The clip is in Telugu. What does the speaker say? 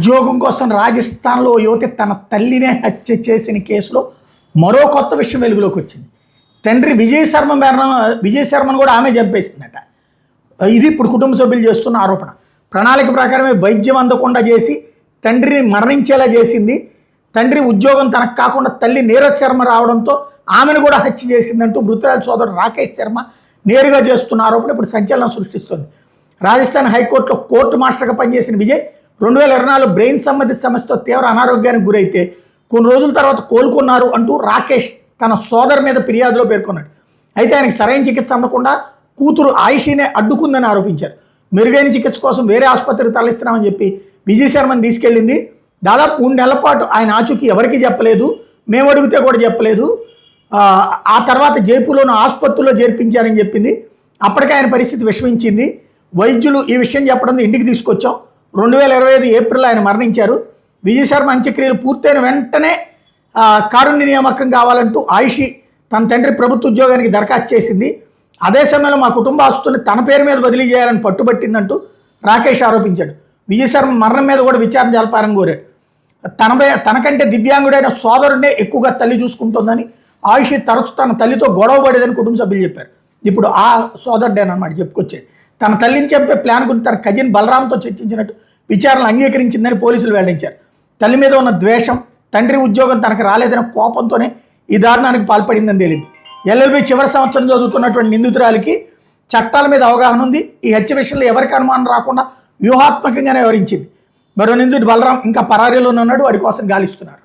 ఉద్యోగం కోసం రాజస్థాన్లో యువతి తన తల్లినే హత్య చేసిన కేసులో మరో కొత్త విషయం వెలుగులోకి వచ్చింది. తండ్రి విజయ్ శర్మను కూడా ఆమె చంపేసిందట. ఇది ఇప్పుడు కుటుంబ సభ్యులు చేస్తున్న ఆరోపణ. ప్రణాళిక ప్రకారమే వైద్యం అందకుండా చేసి తండ్రిని మరణించేలా చేసింది. తండ్రి ఉద్యోగం తనకు కాకుండా తల్లి నీరజ్ శర్మ రావడంతో ఆమెను కూడా హత్య చేసిందంటూ మృతురాలి సోదరుడు రాకేష్ శర్మ నేరుగా చేస్తున్న ఆరోపణ ఇప్పుడు సంచలనం సృష్టిస్తోంది. రాజస్థాన్ హైకోర్టులో కోర్టు మాస్టర్గా పనిచేసిన విజయ్ 2024 బ్రెయిన్ సంబంధిత సమస్యతో తీవ్ర అనారోగ్యానికి గురైతే కొన్ని రోజుల తర్వాత కోలుకున్నారు అంటూ రాకేష్ తన సోదరు మీద ఫిర్యాదులో పేర్కొన్నాడు. అయితే ఆయనకి సరైన చికిత్స అందకుండా కూతురు ఆయిషీనే అడ్డుకుందని ఆరోపించారు. మెరుగైన చికిత్స కోసం వేరే ఆసుపత్రికి తరలిస్తున్నామని చెప్పి విజయ్ శర్మని తీసుకెళ్ళింది. దాదాపు 3 నెలల పాటు ఆయన ఆచూకీ ఎవరికీ చెప్పలేదు, మేము అడిగితే కూడా చెప్పలేదు. ఆ తర్వాత జైపూర్లోని ఆసుపత్రిలో చేర్పించారని చెప్పింది. అప్పటికే ఆయన పరిస్థితి విషమించింది. వైద్యులు ఈ విషయం చెప్పడంతో ఇంటికి తీసుకొచ్చాం. 2025 ఏప్రిల్ ఆయన మరణించారు. విజయ్ శర్మ అంత్యక్రియలు పూర్తయిన వెంటనే కారుణ్య నియామకం కావాలంటూ ఆయిషి తన తండ్రి ప్రభుత్వ ఉద్యోగానికి దరఖాస్తు చేసింది. అదే సమయంలో మా కుటుంబ ఆస్తుల్ని తన పేరు మీద బదిలీ చేయాలని పట్టుబట్టిందంటూ రాకేష్ ఆరోపించాడు. విజయ్ శర్మ మరణం మీద కూడా విచారణ జరపాలని కోరాడు. తనకంటే దివ్యాంగుడైన సోదరుడినే ఎక్కువగా తల్లి చూసుకుంటుందని, ఆయుషి తరచు తన తల్లితో గొడవ పడేదని కుటుంబ సభ్యులు చెప్పారు. ఇప్పుడు ఆ సోదరుడేనమాట చెప్పుకొచ్చేది. తన తల్లిని చంపే ప్లాన్ గురించి తన కజిన్ బలరాంతో చర్చించినట్టు విచారణలు అంగీకరించిందని పోలీసులు వెల్లడించారు. తల్లి మీద ఉన్న ద్వేషం, తండ్రి ఉద్యోగం తనకు రాలేదనే కోపంతోనే ఈ దారుణానికి పాల్పడిందని తేలింది. ఎల్ఎల్బి చివరి సంవత్సరం చదువుతున్నటువంటి నిందితురాలికి చట్టాల మీద అవగాహన ఉంది. ఈ హత్య విషయంలో ఎవరికి అనుమానం రాకుండా వ్యూహాత్మకంగానే వివరించింది. మరో నిందితుడు బలరాం ఇంకా పరారీలోనే ఉన్నాడు. వాడి కోసం గాలిస్తున్నారు.